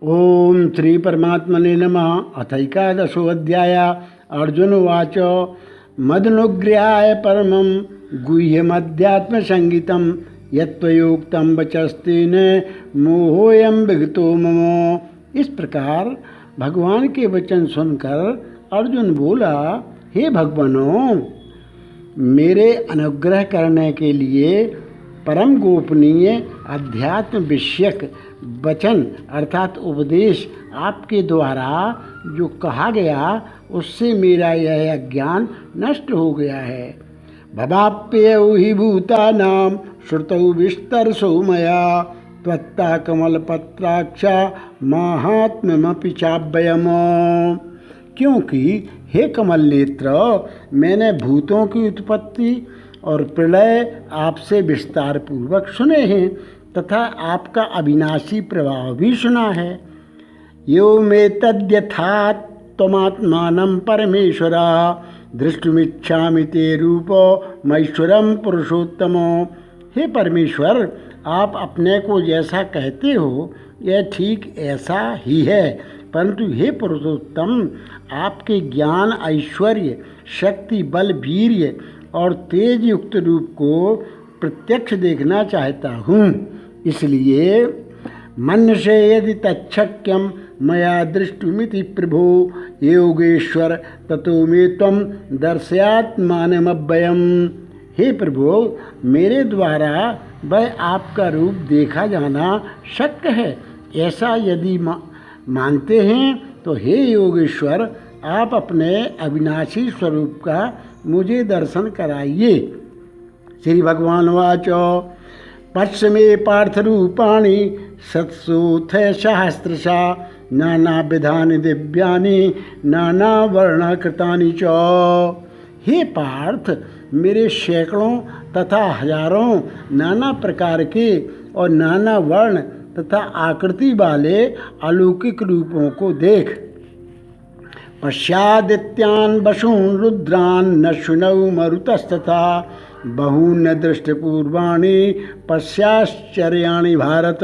ओम श्री परमात्मने नमः। अथैकादशोऽध्याय। अर्जुन उवाच मदनुग्रहाय परमं गुह्यमध्यात्मसंगीतं यत्त्वयोक्तं वचस्तेन मोहोऽयं विगतो मम। इस प्रकार भगवान के वचन सुनकर अर्जुन बोला, हे भगवानों, मेरे अनुग्रह करने के लिए परम गोपनीय अध्यात्म विषयक वचन अर्थात उपदेश आपके द्वारा जो कहा गया उससे मेरा यह अज्ञान नष्ट हो गया है। भवाप्ययौ हि भूतानां श्रुतौ विस्तरसो मया त्वत्ता कमलपत्राक्षा माहात्म्यमपि चाव्ययम्। क्योंकि हे कमल नेत्र, मैंने भूतों की उत्पत्ति और प्रलय आपसे विस्तार पूर्वक सुने हैं तथा आपका अविनाशी प्रभाव भी सुना है। यो मे तद्यथात् त्वमात्मानं परमेश्वर दृष्टुमिच्छामि ते रूपो महेश्वरम पुरुषोत्तमो। हे परमेश्वर, आप अपने को जैसा कहते हो यह ठीक ऐसा ही है, परंतु हे पुरुषोत्तम, आपके ज्ञान, ऐश्वर्य, शक्ति, बल, वीर्य और तेज युक्त रूप को प्रत्यक्ष देखना चाहता हूँ। इसलिए मन्यसे यदि तच्छक्यं मया दृष्टुमिति प्रभो योगेश्वर ततो मे त्वं दर्शयात्मानमव्ययम्। हे प्रभु, मेरे द्वारा वह आपका रूप देखा जाना शक्य है, ऐसा यदि मानते हैं तो हे योगेश्वर, आप अपने अविनाशी स्वरूप का मुझे दर्शन कराइए। श्री भगवान वाच पश्य मे पार्थ रूपाणि सत्सोऽथ सहस्रशा नानाविधानि दिव्यानि नानावर्णकृतानि च। हे पार्थ, मेरे सैकड़ों तथा हजारों नाना प्रकार के और नाना वर्ण तथा आकृति वाले अलौकिक रूपों को देख। पश्यादित्यान् वसून् रुद्रान् न शुनौ मरुतस्तथा बहून्य दृष्टपूर्वाणि पश्याश्चर्याणि भारत।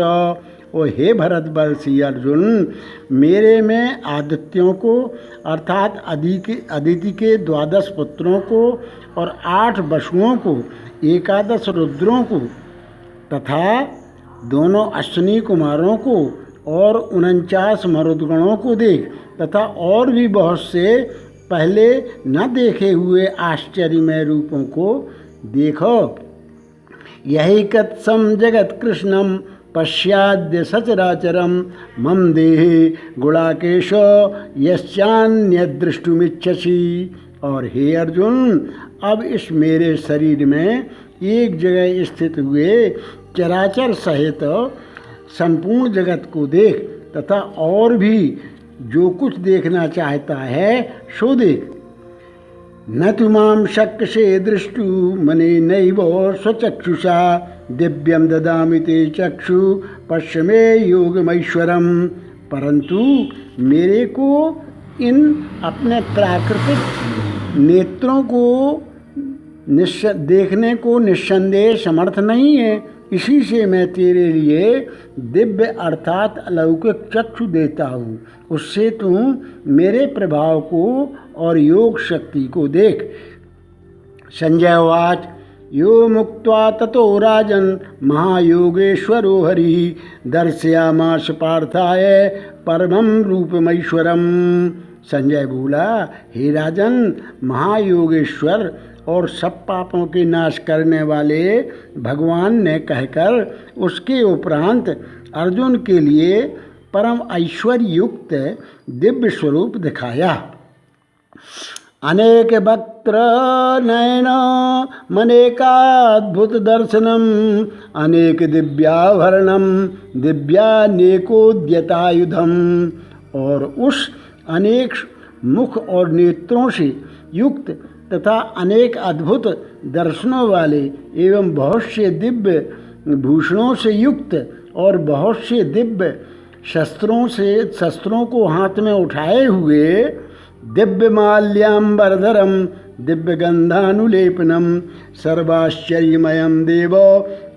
ओ हे भरतवर्षी अर्जुन, मेरे में आदित्यों को अर्थात अदिति के 12 पुत्रों को और 8 वसुओं को, 11 रुद्रों को तथा दोनों अश्विनी कुमारों को और 49 मरुदगणों को देख तथा और भी बहुत से पहले न देखे हुए आश्चर्यमय रूपों को देखो। यही कत्सम जगत कृष्णम पश्याद्य सचराचरम मम देहे गुणाकेश यश्चान्यदृष्टुमिच्छसि। और हे अर्जुन, अब इस मेरे शरीर में एक जगह स्थित हुए चराचर सहित संपूर्ण जगत को देख तथा और भी जो कुछ देखना चाहता है सो देख। न तु मां शक्यसे दृष्टु मनेनैव स्वचक्षुषा दिव्यं ददामि ते चक्षु पश्य मे योगमैश्वरम्। परंतु मेरे को इन अपने प्राकृतिक नेत्रों को देखने को निस्संदेह समर्थ नहीं है, इसी से मैं तेरे लिए दिव्य अर्थात अलौकिक चक्षु देता हूँ। उससे तू मेरे प्रभाव को और योग शक्ति को देख। संजय उवाच यो मुक्त्वा ततो राजन् महायोगेश्वरो हरिः दर्शयामास पार्थाय परमं रूपमैश्वरम्। संजय बोला, हे राजन, महायोगेश्वर और सब पापों के नाश करने वाले भगवान ने कहकर उसके उपरांत अर्जुन के लिए परम ऐश्वर्य युक्त दिव्य स्वरूप दिखाया। अनेक वक्त्र नयन मनेकाद्भुत दर्शनम अनेक दिव्याभरणम दिव्यानेकोद्यतायुधम। और उस अनेक मुख और नेत्रों से युक्त तथा अनेक अद्भुत दर्शनों वाले एवं बहुत से दिव्य भूषणों से युक्त और बहुत से दिव्य शस्त्रों को हाथ में उठाए हुए दिव्य माल्याम्बरधरम दिव्य गंधानुलेपनम सर्वाश्चर्यमयम देव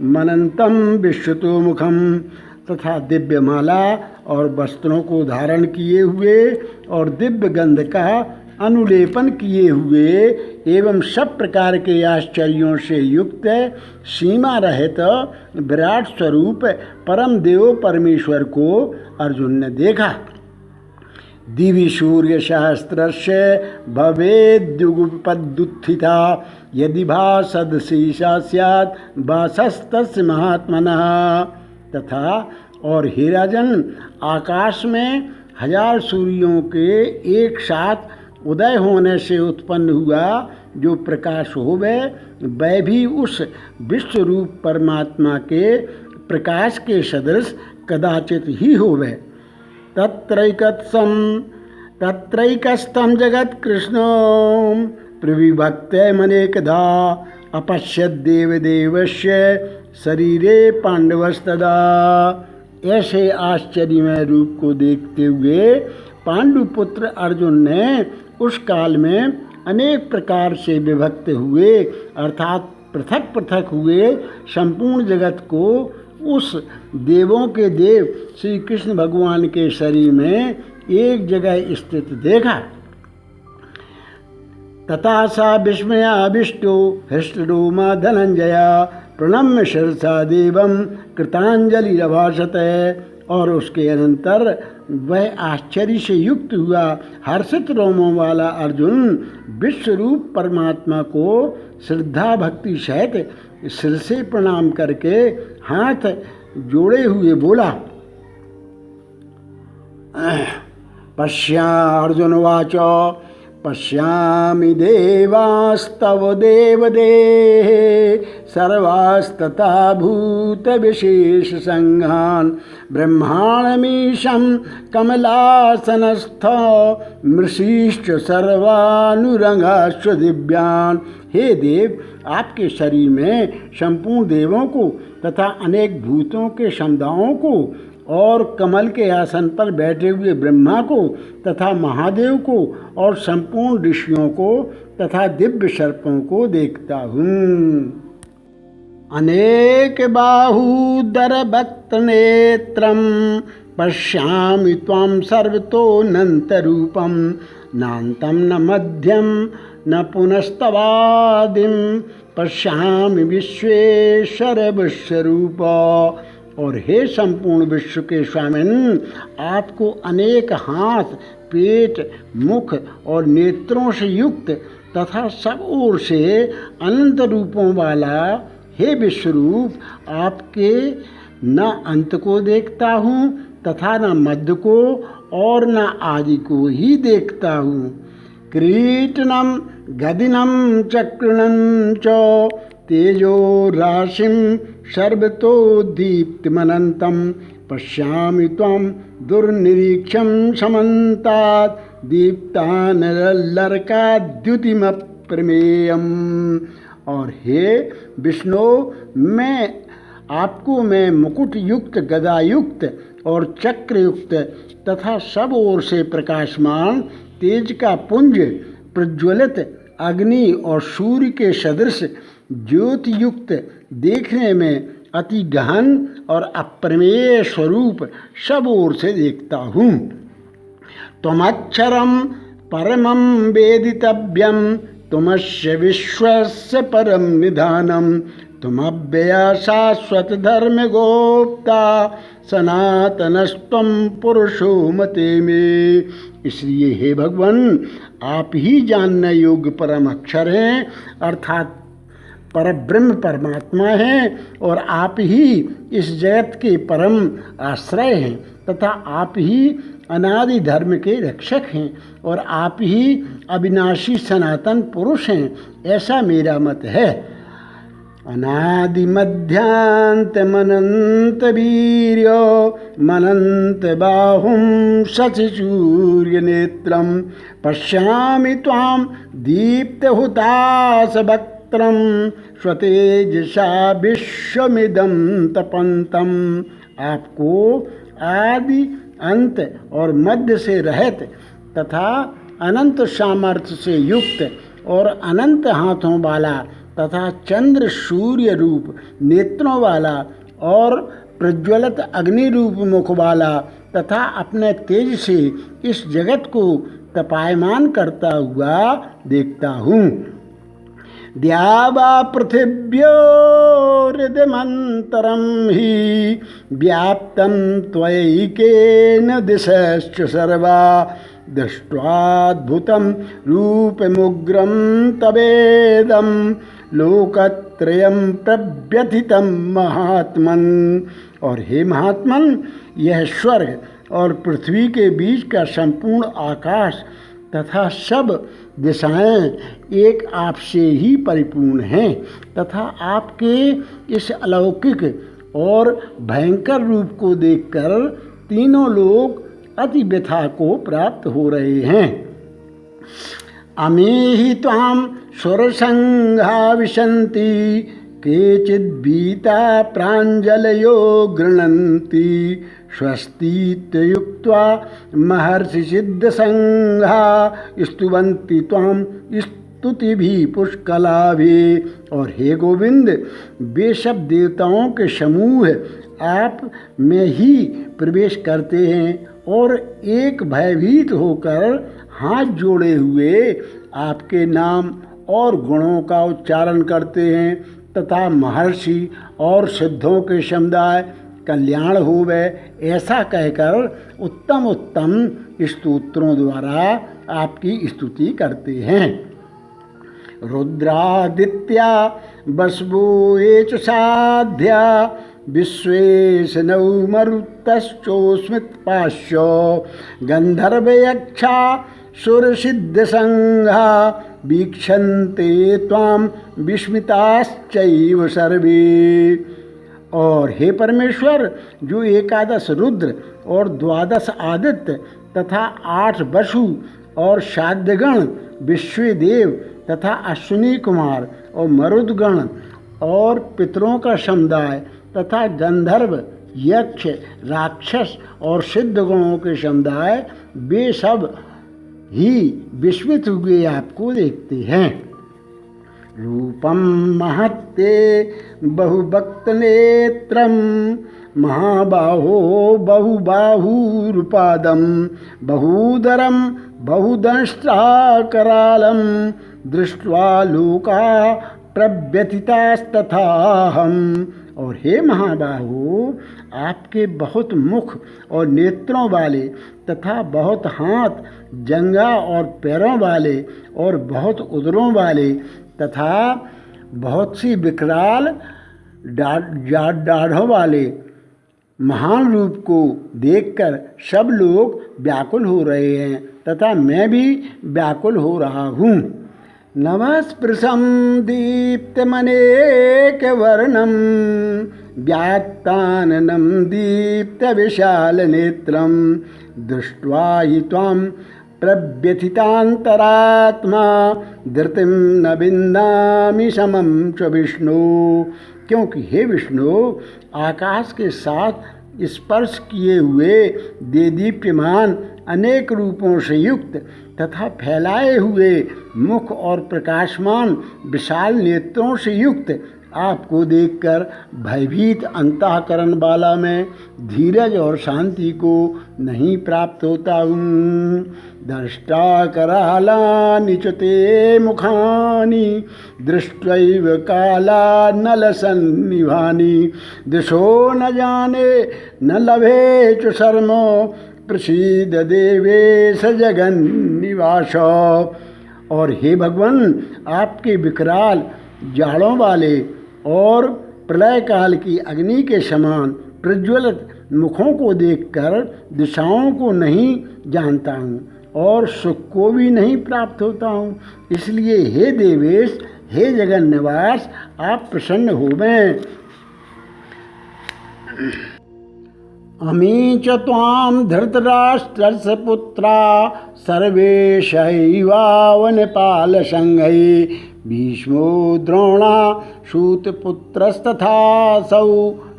मनंतम विश्वतो मुखम तथा दिव्य माला और वस्त्रों को धारण किए हुए और दिव्य गंध का अनुलेपन किए हुए एवं सब प्रकार के आश्चर्यों से युक्त सीमा रहित विराट स्वरूप परम देव परमेश्वर को अर्जुन ने देखा। दिवि सूर्य सहस्रस्य भवेद्युगपदुत्थिता यदि भासदशीषा स्यात् वासस्तस्य महात्मनः। तथा और हे राजन, आकाश में 1000 सूर्यों के एक साथ उदय होने से उत्पन्न हुआ जो प्रकाश होवे, वह भी उस विश्वरूप परमात्मा के प्रकाश के सदृश कदाचित ही होवे। तत्रैकस्थं जगत् कृष्णो प्रविभक्तमनेकधा अपश्यद् देवदेवस्य शरीरे पांडवस्तदा। ऐसे आश्चर्यमय रूप को देखते हुए पांडुपुत्र अर्जुन ने उस काल में अनेक प्रकार से विभक्त हुए अर्थात पृथक पृथक हुए संपूर्ण जगत को उस देवों के देव श्री कृष्ण भगवान के शरीर में एक जगह स्थित देखा। तथा सा विस्मयाविष्टो हृष्टरोमा धनंजया प्रणम्य शिरसा देवम कृतांजलिरभाषत। और उसके अनंतर वह आश्चर्य से युक्त हुआ हर्षित रोमों वाला अर्जुन विश्वरूप परमात्मा को श्रद्धा भक्ति सहित सिर से प्रणाम करके हाथ जोड़े हुए बोला। अर्जुनवाच पश्यामि देवास्तव देवदेः सर्वास्तथा भूतविशेषसङ्घान् ब्रह्माण्डमीशं कमलासनस्थ मृषीश्च सर्वानुरंगाश्च दिव्यान्। हे देव, आपके शरीर में संपूर्ण देवों को तथा अनेक भूतों के समुदायों को और कमल के आसन पर बैठे हुए ब्रह्मा को तथा महादेव को और संपूर्ण ऋषियों को तथा दिव्य सर्पों को देखता हूँ। अनेक बाहूदर भक्त नेत्रम पश्यामि त्वां सर्वतोऽनंत रूपम नान्तं न मध्यम न पुनस्तवादिम पश्यामि विश्वेश्वर विश्वरूप। और हे संपूर्ण विश्व के स्वामिन, आपको अनेक हाथ, पेट, मुख और नेत्रों से युक्त तथा सब ओर से अनंत रूपों वाला हे विश्वरूप, आपके न अंत को देखता हूँ तथा न मध्य को और न आदि को ही देखता हूँ। क्रीटनम गदिनं चक्रणं च तेजो राशिं सर्वतो दीप्तिमनन्तं पश्यामि त्वां दुर्निरीक्षं समन्तात् दीप्तानलर्काद्युतिमप्रमेयम्। और हे विष्णु, आपको मैं मुकुट युक्त, गदा युक्त और चक्र युक्त तथा सब ओर से प्रकाशमान तेज का पुंज, प्रज्वलित अग्नि और सूर्य के सदृश ज्योति युक्त, देखने में अति गहन और अप्रमेय स्वरूप सब ओर से देखता हूँ। त्वमक्षरं परमं वेदितव्यं त्वमस्य विश्वस्य परम निधानम त्वमव्यया शाश्वत धर्म गोप्ता सनातनस्त्वं पुरुषो मते में। इसलिए हे भगवान, आप ही जानने योग्य परम अक्षर हैं अर्थात परब्रह्म परमात्मा हैं और आप ही इस जगत के परम आश्रय हैं तथा आप ही अनादि धर्म के रक्षक हैं और आप ही अविनाशी सनातन पुरुष हैं, ऐसा मेरा मत है। अनादि मध्यांत मनंत वीर्य मनंत बाहुं शशिसूर्य नेत्रम पश्यामि त्वां दीप्त हुतास वक्त्रम स्वतेजसा विश्वमिदं तपन्तम। आपको आदि अंत और मध्य से रहित तथा अनंत सामर्थ्य से युक्त और अनंत हाथों वाला तथा चंद्र सूर्य रूप नेत्रों वाला और प्रज्वलित अग्नि रूप मुख वाला तथा अपने तेज से इस जगत को तपायमान करता हुआ देखता हूँ। द्यावा पृथिव्योरिदमन्तरं हि व्याप्तं त्वयैकेन दिशश्च सर्वा दृष्ट्वाद्भुतं रूपमुग्रं तवेदं लोकत्रयं प्रव्यथितं महात्मन्। और हे महात्मन, यह स्वर्ग और पृथ्वी के बीच का संपूर्ण आकाश तथा सब दिशाएं एक आपसे ही परिपूर्ण हैं तथा आपके इस अलौकिक और भयंकर रूप को देखकर तीनों लोग अति व्यथा को प्राप्त हो रहे हैं। अमेहि त्वां सुरसंघा विशन्ति केचिद्भीता प्राञ्जलयो गृह्णन्ति स्वस्तीत्युक्त्वा महर्षिसिद्धसंघा स्तुवन्ति त्वां स्तुतिभिः पुष्कलाभिः। और हे गोविंद, वे सब देवताओं के समूह आप में ही प्रवेश करते हैं और एक भयभीत होकर हाथ जोड़े हुए आपके नाम और गुणों का उच्चारण करते हैं तथा महर्षि और सिद्धों के समुदाय कल्याण होवे ऐसा कहकर उत्तम उत्तम स्तोत्रों द्वारा आपकी स्तुति करते हैं। रुद्रादित्या वसवो ये च साध्या विश्वेशनौ मरुतश्चोस्मित्पाश्च गंधर्वयक्षा सुरसिद्धसंघा वीक्षन्ते त्वां विस्मिताश्चैव सर्वे। और हे परमेश्वर, जो 11 रुद्र और 12 आदित्य तथा 8 वसु और साध्यगण, विश्वदेव तथा अश्विनी कुमार और मरुदगण और पितरों का समुदाय तथा गंधर्व, यक्ष, राक्षस और सिद्धगणों के समुदाय, वे सब ही विस्मित हुए आपको देखते हैं। रूपम महत्ते बहुभक्तनेत्रम महाबाहो बहुबाहुरुपादम बहुदरम बहुदंष्ट्राकरालम दृष्ट्वा लोका प्रव्यथितास्तथाहम। और हे महाबाहो, आपके बहुत मुख और नेत्रों वाले तथा बहुत हाथ, जंघा और पैरों वाले और बहुत उदरों वाले तथा बहुत सी विकराल दाढ़ों वाले महान रूप को देखकर सब लोग व्याकुल हो रहे हैं तथा मैं भी व्याकुल हो रहा हूँ। नमस्पृशं दीप्तमनेकवर्णं व्यात्ताननं दीप्तविशालनेत्रं दृष्ट्वा हि त्वां प्रव्यथितान्तरात्मा धृतिं न विन्दामि समं च विष्णु। क्योंकि हे विष्णु, आकाश के साथ स्पर्श किए हुए देदीप्यमान अनेक रूपों से युक्त तथा फैलाए हुए मुख और प्रकाशमान विशाल नेत्रों से युक्त आपको देखकर भयभीत अंतःकरण वाला मैं धीरज और शांति को नहीं प्राप्त होता हूँ। दृष्टा करालानि च ते मुखानि दृष्ट्वैव काला नलसन्निभानि दिशो न जाने न लभे च शर्मो प्रसीद देवेश जगन्निवास। और हे भगवान, आपके विकराल जाड़ों वाले और प्रलय काल की अग्नि के समान प्रज्वलित मुखों को देखकर दिशाओं को नहीं जानता हूँ और सुख को भी नहीं प्राप्त होता हूँ। इसलिए हे देवेश, हे जगन निवास, आप प्रसन्न होवें। अमी च त्वां धृतराष्ट्रस्य पुत्रा सर्वे शैवावनपालसंघैः भीष्मो द्रोणा सूतपुत्रस्तथासौ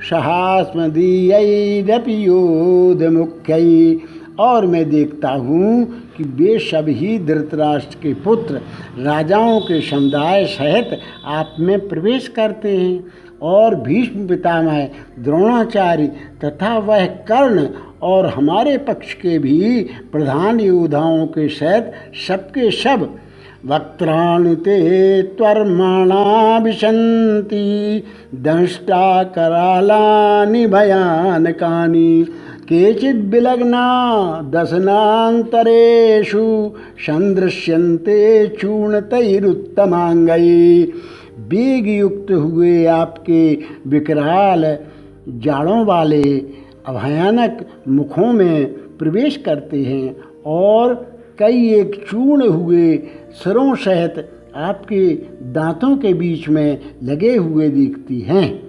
सहास्मदीयैरपि योधमुख्यैः। और मैं देखता हूँ कि वे सभी धृतराष्ट्र के पुत्र राजाओं के समुदाय सहित आप में प्रवेश करते हैं और भीष्म पितामह द्रोणाचार्य तथा वह कर्ण और हमारे पक्ष के भी प्रधान योद्धाओं के सहित सबके सब वक्त्राणि ते त्वर्माणा विशन्ति दंष्टा करालानि भयानकानि केचिद् विलग्ना दशनान्तरेषु सन्दृश्यन्ते चूर्णतैरुत्तमांगैः। वेग युक्त हुए आपके विकराल जाड़ों वाले भयानक मुखों में प्रवेश करते हैं और कई एक चूर्ण हुए सिरों सहित आपके दांतों के बीच में लगे हुए दिखती हैं।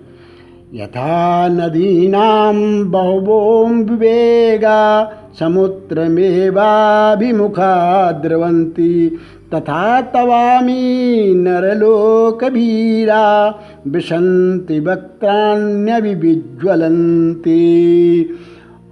यथा नदीनां बहवों विवेगा समुद्रमेवाभिमुखा द्रवन्ति तथा तवामी नरलोकवीरा विशन्ति वक्त्राण्यभिज्वलन्ति।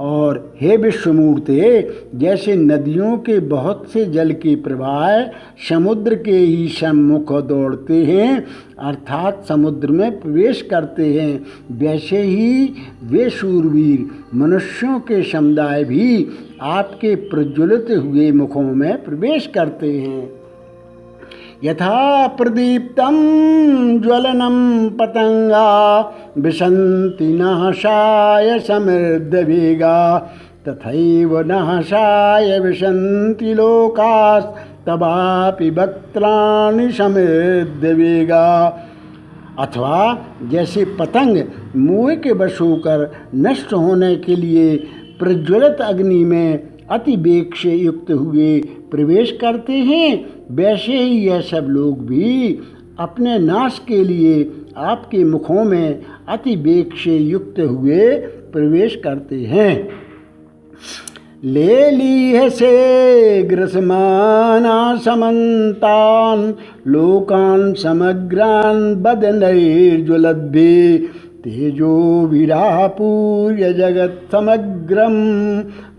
और हे विश्वमूर्ते, जैसे नदियों के बहुत से जल के प्रवाह समुद्र के ही सम्मुख दौड़ते हैं अर्थात समुद्र में प्रवेश करते हैं, वैसे ही वे शूरवीर मनुष्यों के समुदाय भी आपके प्रज्वलित हुए मुखों में प्रवेश करते हैं। यथा प्रदीप्तं ज्वलनं पतंगा विशन्ति नाशाय समृद्धवेगा तथैव नाशाय विशन्ति लोकास्तवापि वक्त्राणि समृद्धवेगा। अथवा जैसे पतंग मोह के वश होकर नष्ट होने के लिए प्रज्वलित अग्नि में अति वेग से युक्त हुए प्रवेश करते हैं, वैसे ही यह सब लोग भी अपने नाश के लिए आपके मुखों में अति वेग से युक्त हुए प्रवेश करते हैं। लेलीह से ग्रसमाना समन्तान लोकान समग्रान बदनैर्ज्वलद्भिः तेजो विरापूर्य जगत समग्रम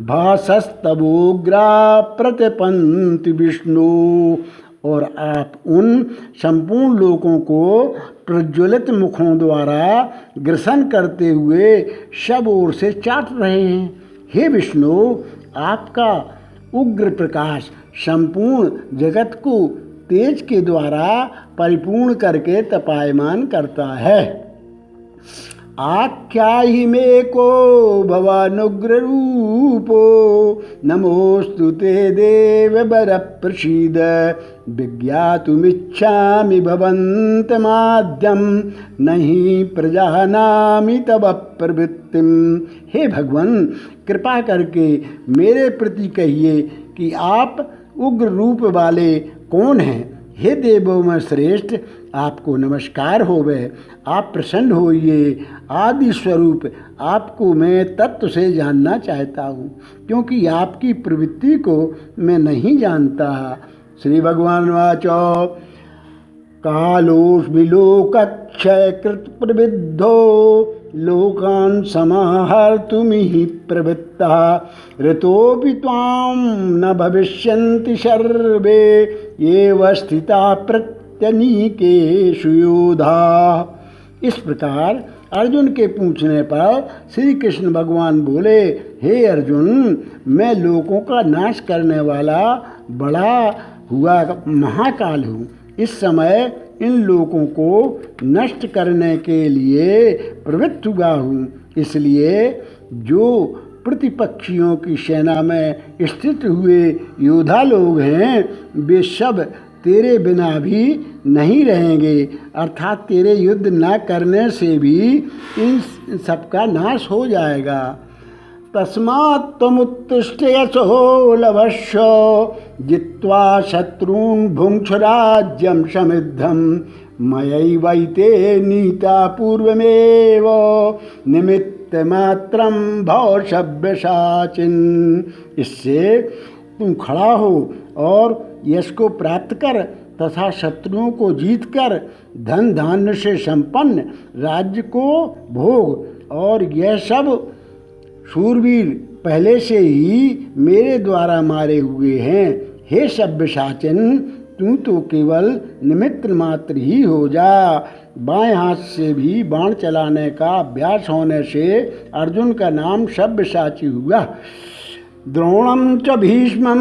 भासस्तवोग्रा प्रतिपन्ति विष्णु। और आप उन संपूर्ण लोकों को प्रज्वलित मुखों द्वारा ग्रसन करते हुए सब ओर से चाट रहे हैं। हे विष्णु, आपका उग्र प्रकाश संपूर्ण जगत को तेज के द्वारा परिपूर्ण करके तपायमान करता है। आख्याहि मे को भवानुग्र रूपो नमोस्तु ते देववर प्रसीद विज्ञातुमिच्छामि भवन्तमाद्यं नहीं प्रजानामि तव प्रवृत्तिम। हे भगवान, कृपा करके मेरे प्रति कहिए कि आप उग्र रूप वाले कौन हैं। हे देवों में श्रेष्ठ, आपको नमस्कार होवे। आप प्रसन्न होइए। आदि स्वरूप आपको मैं तत्व से जानना चाहता हूँ, क्योंकि आपकी प्रवृत्ति को मैं नहीं जानता। श्री भगवान वाचो कालोऽस्मि लोकक्षयकृत प्रविद्धो लोकान् समाहर्तुमिह प्रवृत्तः ऋतोऽपि त्वां न भविष्यन्ति सर्वे एव स्थिता प्रत्यनीकेषु योधा। इस प्रकार अर्जुन के पूछने पर श्री कृष्ण भगवान बोले, हे अर्जुन, मैं लोकों का नाश करने वाला बड़ा हुआ महाकाल हूँ। इस समय इन लोगों को नष्ट करने के लिए प्रवृत्त हुआ हूँ। इसलिए जो प्रतिपक्षियों की सेना में स्थित हुए योद्धा लोग हैं, वे सब तेरे बिना भी नहीं रहेंगे, अर्थात तेरे युद्ध न करने से भी इन सबका नाश हो जाएगा। तस्मात् त्वमुत्तिष्ठ यशो लभस्व जित्वा शत्रून् भुङ्क्ष राज्यं समृद्धं मयैवैते नीता पूर्वमेव निमित्तमात्रं भव सव्यसाचिन्। इससे तुम खड़ा हो और यश को प्राप्त कर तथा शत्रुओं को जीतकर धन धान्य से संपन्न राज्य को भोग। और यह सब शूरवीर पहले से ही मेरे द्वारा मारे हुए हैं। हे सव्यसाचिन, तू तो केवल निमित्त मात्र ही हो जा। बाएं हाथ से भी बाण चलाने का अभ्यास होने से अर्जुन का नाम सब्यसाची हुआ। द्रोणं च भीष्मं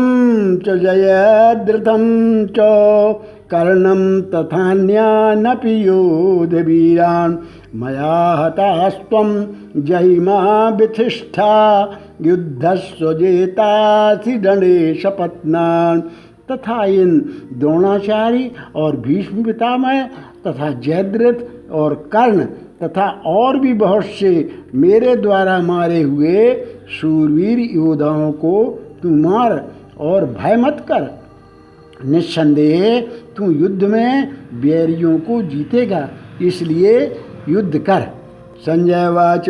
च जयद्रथं च कर्णं तथान्यानपि योधवीरान् मया हतास्त्वं जहिमा विथिष्ठा युद्धस्व जेतासि गणेश पत्नान्। तथा इन द्रोणाचार्य और भीष्म पितामह तथा जयद्रथ और कर्ण तथा और भी बहुत से मेरे द्वारा मारे हुए शूरवीर योद्धाओं को तू मार और भय मत कर। निस्संदेह तू युद्ध में बैरियों को जीतेगा, इसलिए युद्ध कर। संजय वाच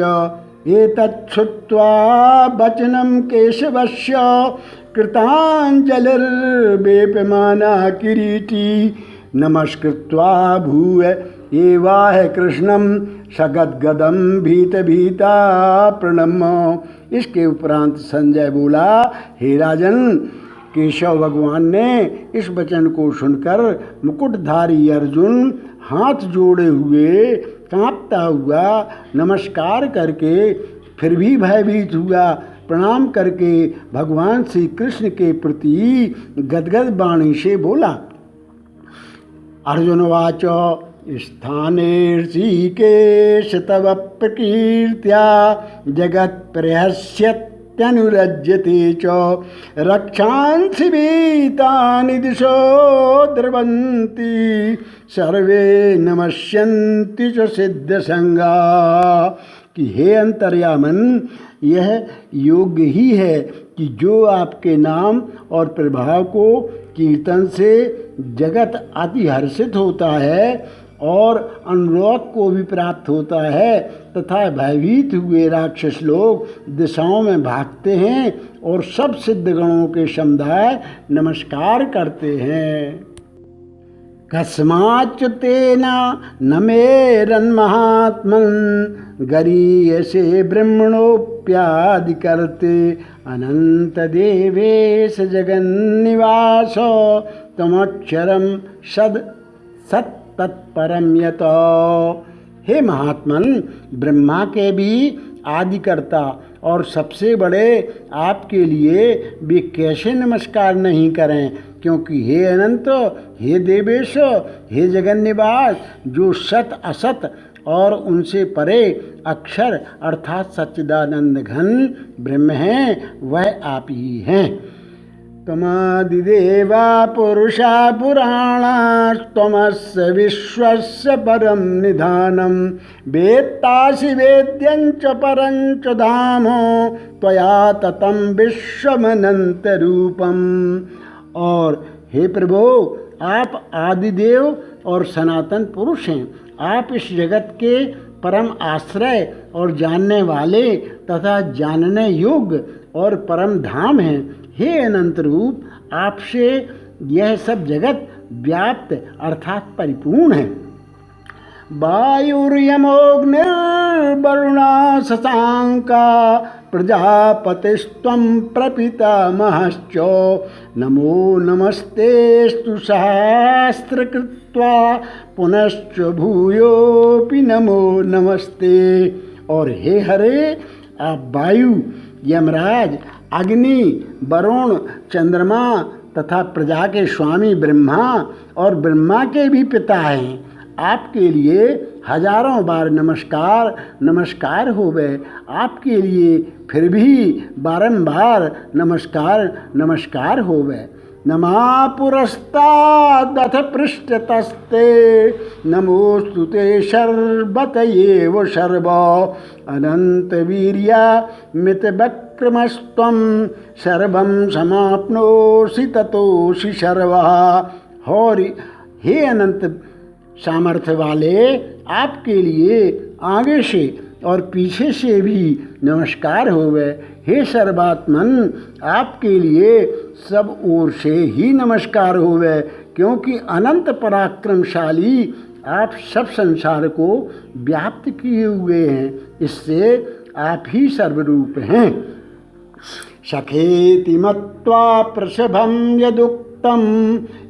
एतच्छ्रुत्वा वचनं केशवस्य कृताञ्जलिर्वेपमाना किरीटी नमस्कृत्वा भूय एवाह कृष्णं सगद्गदं भीत भीता प्रणम्य। इसके उपरांत संजय बोला, हे राजन, केशव भगवान ने इस वचन को सुनकर मुकुटधारी अर्जुन हाथ जोड़े हुए कांपता हुआ नमस्कार करके फिर भी भयभीत हुआ, प्रणाम करके भगवान श्री कृष्ण के प्रति गदगद वाणी से बोला। अर्जुनवाच स्थाने ऋषिकेश तव प्रकीर्त्या जगत्प्रहस्यत्यनुरज्यते च रक्षांसि भीतानि दिशो द्रवन्ति सर्वे नमस्यन्ति च सिद्धसंगा। कि हे अंतर्यामन, यह योग्य ही है कि जो आपके नाम और प्रभाव को कीर्तन से जगत अति हर्षित होता है और अनुरोध को भी प्राप्त होता है तथा भयभीत हुए राक्षस लोग दिशाओं में भागते हैं और सब सिद्धगणों के समुदाय नमस्कार करते हैं। कस्माच्युतेन न मेरन्महात्मन् गरीयसे ब्रह्मणोऽप्यादिकर्ते अनन्तदेवेश जगन्निवास तमक्षरं सत्तत्परं यत। हे महात्मन, ब्रह्मा के भी आदिकर्ता और सबसे बड़े आपके लिए वे कैसे नमस्कार नहीं करें, क्योंकि हे अनंत, हे देवेश, हे जगन्निवास, जो सत असत और उनसे परे अक्षर अर्थात सच्चिदानंद घन ब्रह्म हैं, वह आप ही हैं। त्वमादिदेवा पुरुषा पुराणास्त्वमस्य विश्वस्य परं निधानं वेत्तासि वेद्यं च परं च धाम त्वया ततं विश्वमनन्तरूपम्। और हे प्रभु, आप आदिदेव और सनातन पुरुष हैं। आप इस जगत के परम आश्रय और जानने वाले तथा जानने योग्य और परम धाम हैं। हे अनंत रूप, आपसे यह सब जगत व्याप्त अर्थात परिपूर्ण है। वायुर्यमोऽग्निर्वरुणा शशांका प्रजापतिस्त्वं प्रपितामहश्च नमो नमस्तेस्तु सहस्रकृत्वा पुनश्च भूयोऽपि नमो नमस्ते। और हे हरे, आप वायु, यमराज, अग्नि, वरुण, चंद्रमा तथा प्रजा के स्वामी ब्रह्मा और ब्रह्मा के भी पिता हैं। आपके लिए हजारों बार नमस्कार नमस्कार होवे। आपके लिए फिर भी बारंबार नमस्कार नमस्कार होवे। नमा पुरस्तादथ पृष्ठतस्ते नमोस्तु ते सर्वतयेव सर्व अनंत वीर्या मित वक्रमस्त्वं सर्वं समाप्नोषि ततोषि सर्वः। और हे अनंत सामर्थ्य वाले, आपके लिए आगे से और पीछे से भी नमस्कार होवे। हे सर्वात्मन, आपके लिए सब ओर से ही नमस्कार होवे, क्योंकि अनंत पराक्रमशाली आप सब संसार को व्याप्त किए हुए हैं। इससे आप ही सर्वरूप हैं। सखेति मत्वा प्रसभं यदुक्तं उत्तम।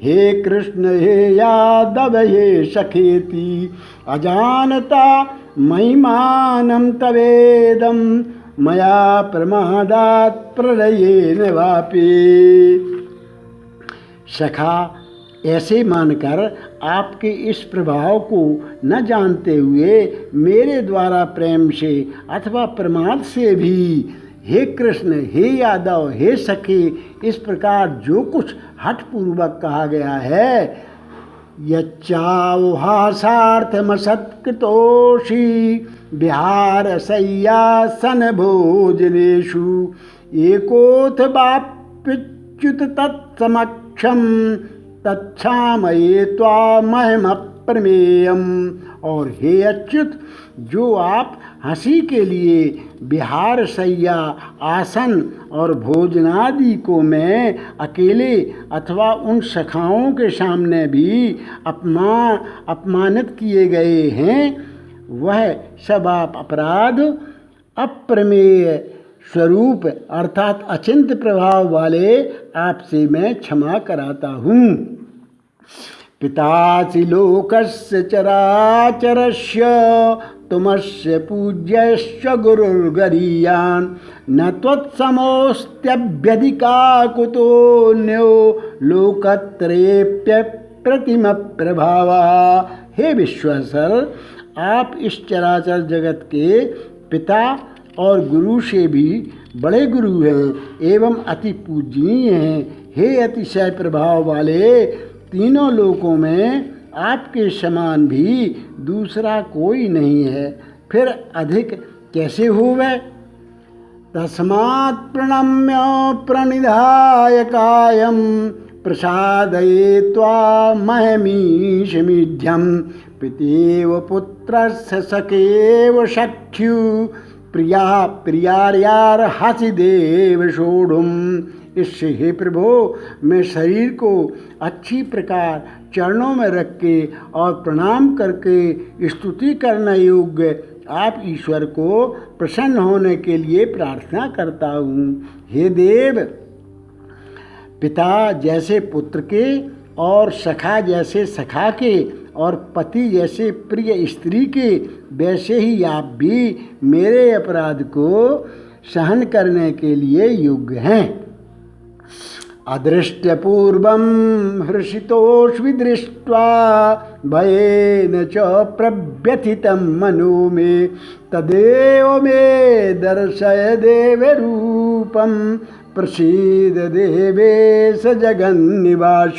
हे कृष्ण हे यादव हे सखेति अजानता महिमानं तवेदं मया प्रमादात् प्रलयेन वापि। सखा, ऐसे मानकर आपके इस प्रभाव को न जानते हुए मेरे द्वारा प्रेम से अथवा प्रमाद से भी हे कृष्ण हे यादव हे सखे इस प्रकार जो कुछ हठपूर्वक कहा गया है, यच्चावहासार्थमसत्कृतोषि विहारशय्यासन भोजनेषु एकोऽथ वाप्युच्युत तत्समक्षम तच्छामये त्वामहमप्रमेयम्। और हे अच्युत, जो आप हंसी के लिए विहार शय्या आसन और भोजनादि को मैं अकेले अथवा उन सखाओं के सामने भी अपमानित किए गए हैं, वह सब आप अपराध अप्रमेय स्वरूप अर्थात अचिंत्य प्रभाव वाले आपसे मैं क्षमा कराता हूँ। पितासि लोकस्य चराचरस्य तुमस्य पूज्यश्च गुरुर्गरीयान् न त्वत्समोऽस्त्यभ्यधिका कुतोऽन्यो लोकत्रयेऽप्य प्रतिम प्रभावा। हे विश्वेश्वर, आप इस चराचर जगत के पिता और गुरु से भी बड़े गुरु हैं एवं अति पूजनीय हैं। हे अतिशय प्रभाव वाले, तीनों लोकों में आपके समान भी दूसरा कोई नहीं है, फिर अधिक कैसे होवे। तस्मात् प्रणम्य प्रणिधाय कायं प्रसादये त्वामहमीशमीढ्यं पितेव पुत्रस्य सखेव सख्यु प्रिया प्रियार्यार हसिदेव सोढ़ुम। इससे हे प्रभु, मैं शरीर को अच्छी प्रकार चरणों में रख के और प्रणाम करके स्तुति करने योग्य आप ईश्वर को प्रसन्न होने के लिए प्रार्थना करता हूँ। हे देव, पिता जैसे पुत्र के और सखा जैसे सखा के और पति जैसे प्रिय स्त्री के, वैसे ही आप भी मेरे अपराध को सहन करने के लिए योग्य हैं। अदृष्टपूर्वं हर्षितोऽस्मि दृष्ट्वा भयेन च प्रव्यथितं मनो मे तदेव मे दर्शय देवरूपं प्रसीद देवेश जगन्निवास।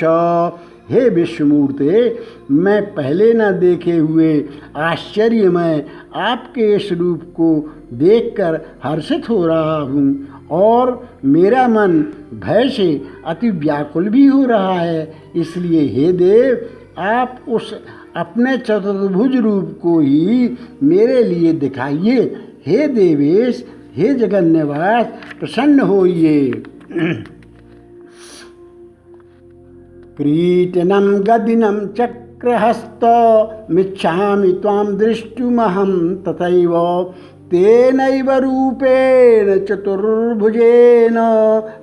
हे विश्वमूर्ते, मैं पहले न देखे हुए आश्चर्यमय आपके इस रूप को देखकर हर्षित हो रहा हूँ और मेरा मन भय से अति व्याकुल भी हो रहा है। इसलिए हे देव, आप उस अपने चतुर्भुज रूप को ही मेरे लिए दिखाइए। हे देवेश, हे जगन्निवास, प्रसन्न होइए। क्रीटनं गदिनं चक्रहस्त मिच्छामि त्वां दृष्टुमहं तथैव तेनैव रूपेण चतुर्भुजेन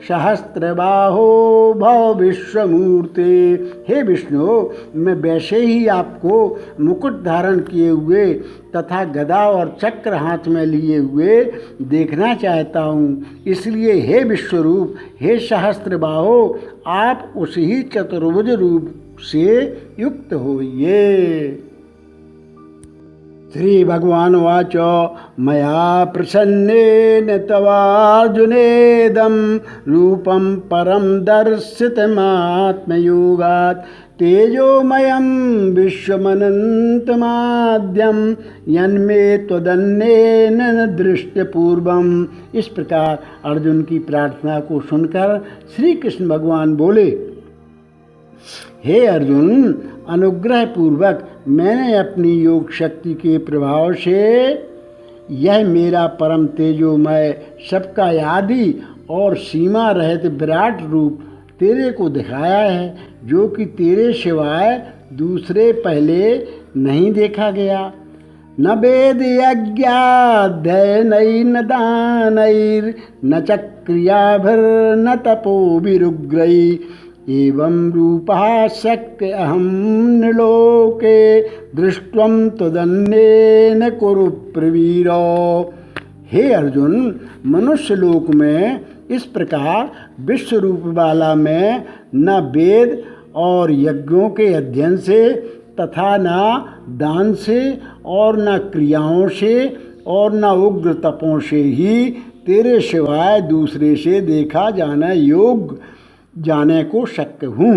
सहस्रबाहो भव विश्वमूर्ते। हे विष्णु, मैं वैसे ही आपको मुकुट धारण किए हुए तथा गदा और चक्र हाथ में लिए हुए देखना चाहता हूँ। इसलिए हे विश्वरूप, हे सहस्रबाहो, आप उसी चतुर्भुज रूप से युक्त होइए। श्री भगवान वाच मया प्रसन्नेन तवार्जुनेदं रूपं परं दर्शितमात्मयोगात् तेजोमयं विश्वमनन्तमाद्यं यन्मे त्वदन्येन न दृष्टपूर्वम्। इस प्रकार अर्जुन की प्रार्थना को सुनकर श्री कृष्ण भगवान बोले, हे अर्जुन, अनुग्रह पूर्वक मैंने अपनी योग शक्ति के प्रभाव से यह मेरा परम तेजोमय सबका आदि और सीमा रहित विराट रूप तेरे को दिखाया है, जो कि तेरे सिवाय दूसरे पहले नहीं देखा गया। न वेद यज्ञाध्ययनैः न दानैर्न च क्रियाभिर्न तपोभिरुग्रैः एवं रूपः शक्य अहं नृलोके दृष्ट्वं त्वदन्येन कुरु प्रवीरो। हे अर्जुन, मनुष्य लोक में इस प्रकार विश्व रूप वाला मैं न वेद और यज्ञों के अध्ययन से तथा न दान से और न क्रियाओं से और न उग्र तपों से ही तेरे सिवाय दूसरे से देखा जाना योग्य जाने को शक्य हूँ।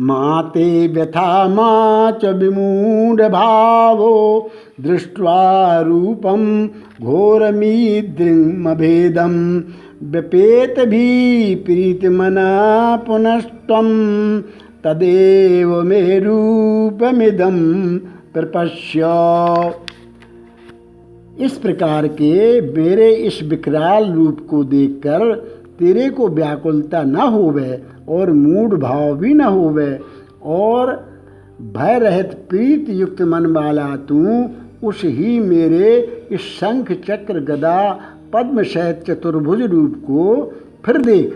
माते व्यथा मा च विमूढ़ भावो दृष्ट्वा रूपम घोरमीद्रिमभेदम व्यपेत भी प्रीतमना पुनस्त्वं तदेव मे रूपमिदं प्रपश्य। इस प्रकार के मेरे इस विकराल रूप को देखकर तेरे को व्याकुलता न होवे और मूढ़ भाव भी न होवे और भय रहित प्रीत युक्त मन वाला तू उस ही मेरे इस शंख चक्र गदा पद्म सहित चतुर्भुज रूप को फिर देख।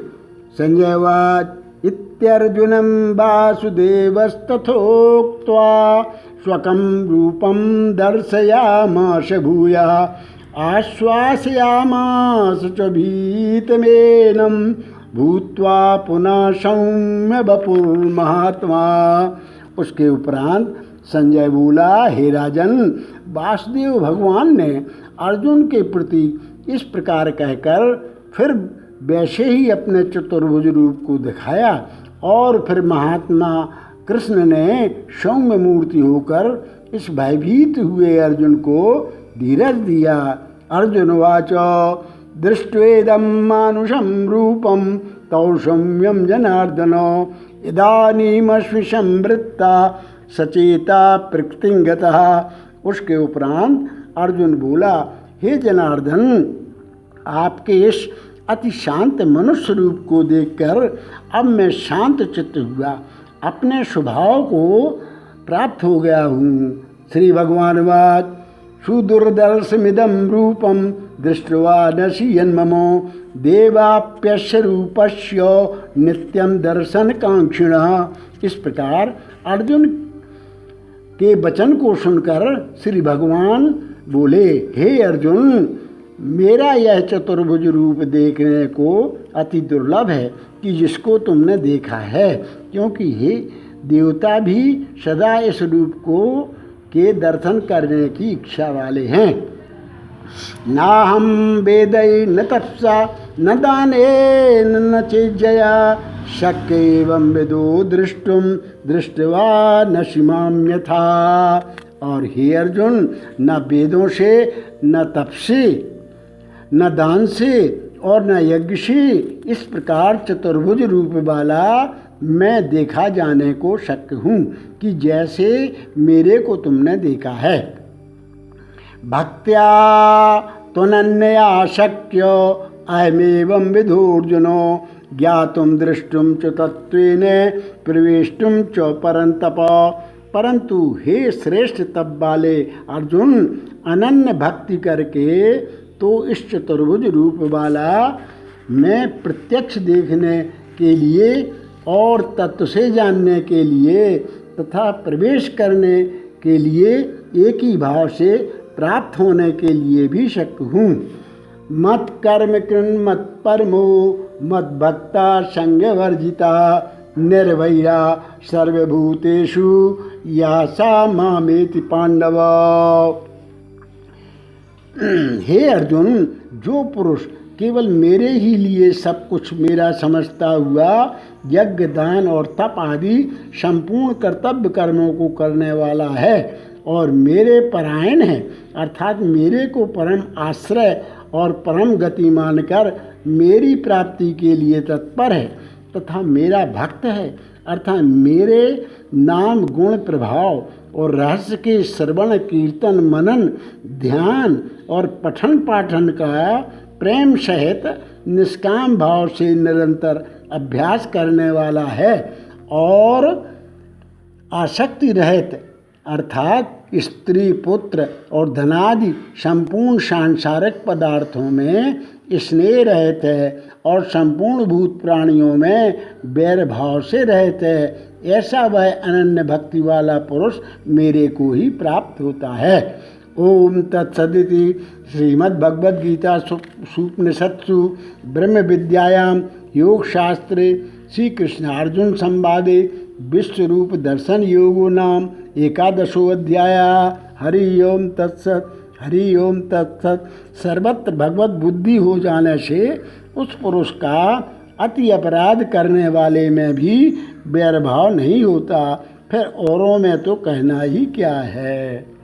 संजयवाच इत्यर्जुनं वासुदेवस्तथोक्त्वा स्वकं रूपं दर्शयामास भूयः आश्वासयामास च भीतमेनं भूत्वा पुनः सौम्य वपुर्महात्मा। उसके उपरांत संजय बोला, हे राजन, वासुदेव भगवान ने अर्जुन के प्रति इस प्रकार कहकर फिर वैसे ही अपने चतुर्भुज रूप को दिखाया और फिर महात्मा कृष्ण ने सौम्य मूर्ति होकर इस भयभीत हुए अर्जुन को धीरज दिया। अर्जुन वाच दृष्ट्वेदं मानुषं रूपं तौ सौम्यं जनार्दन इदानीमस्मि संवृत्ता सचेता प्रकृतिं गतः। उसके उपरांत अर्जुन बोला, हे जनार्दन, आपके इस अति शांत मनुष्य रूप को देखकर अब मैं शांत चित्त हुआ, अपने स्वभाव को प्राप्त हो गया हूँ। श्री भगवान वाच सुदुर्दर्शमिदं रूपं दृष्ट्वा नश्यन्ममो देवाप्यस्य रूपस्य नित्यं दर्शन कांक्षिणः। इस प्रकार अर्जुन के वचन को सुनकर श्री भगवान बोले, हे अर्जुन, मेरा यह चतुर्भुज रूप देखने को अति दुर्लभ है कि जिसको तुमने देखा है, क्योंकि हे देवता भी सदा इस रूप को के दर्शन करने की इच्छा वाले हैं। ना हम वेदै न तपसा न दाने न चेज्जया शक्य एवं विदो दृष्टुम दृष्टवा न शिमाम यथा। और हे अर्जुन, न वेदों से न तप से न दान से और न यज्ञ से इस प्रकार चतुर्भुज रूप वाला मैं देखा जाने को शक्य हूँ कि जैसे मेरे को तुमने देखा है। भक्त्या त्वनन्या शक्य अहमेवं विधोर्जुनो ज्ञातुम दृष्टुम च तत्त्वेन प्रवेष्टुम च परंतप। परंतु हे श्रेष्ठ तप वाले अर्जुन, अनन्य भक्ति करके तो इस चतुर्भुज रूप वाला मैं प्रत्यक्ष देखने के लिए और तत्व से जानने के लिए तथा प्रवेश करने के लिए एक ही भाव से प्राप्त होने के लिए भी शक्य हूँ। मत कर्म कृन् मत परमो मत भक्ता संग वर्जिता निर्भया सर्वभूतेषु यासा मामेति पांडव। हे अर्जुन, जो पुरुष केवल मेरे ही लिए सब कुछ मेरा समझता हुआ यज्ञ दान और तप आदि संपूर्ण कर्तव्य कर्मों को करने वाला है और मेरे परायण है, अर्थात मेरे को परम आश्रय और परम गति मानकर मेरी प्राप्ति के लिए तत्पर है तथा मेरा भक्त है, अर्थात मेरे नाम गुण प्रभाव और रहस्य के श्रवण कीर्तन मनन ध्यान और पठन पाठन का प्रेम सहित निष्काम भाव से निरंतर अभ्यास करने वाला है और आसक्ति रहित अर्थात स्त्री, पुत्र और धनादि संपूर्ण सांसारिक पदार्थों में स्नेह रहित है और संपूर्ण भूत प्राणियों में बैर भाव से रहित है, ऐसा वह अनन्य भक्ति वाला पुरुष मेरे को ही प्राप्त होता है। ओम तत्सदिति श्रीमद्भगवद्गीता उपनिषत्सु ब्रह्म विद्यायां योग शास्त्रे श्री कृष्णार्जुन संवादे विश्वरूप दर्शन योगो नाम एकादशो अध्याय। हरि ओम तत्सत, हरि ओम तत्सत। सर्वत्र भगवत बुद्धि हो जाने से उस पुरुष का अति अपराध करने वाले में भी बैरभाव नहीं होता, फिर औरों में तो कहना ही क्या है।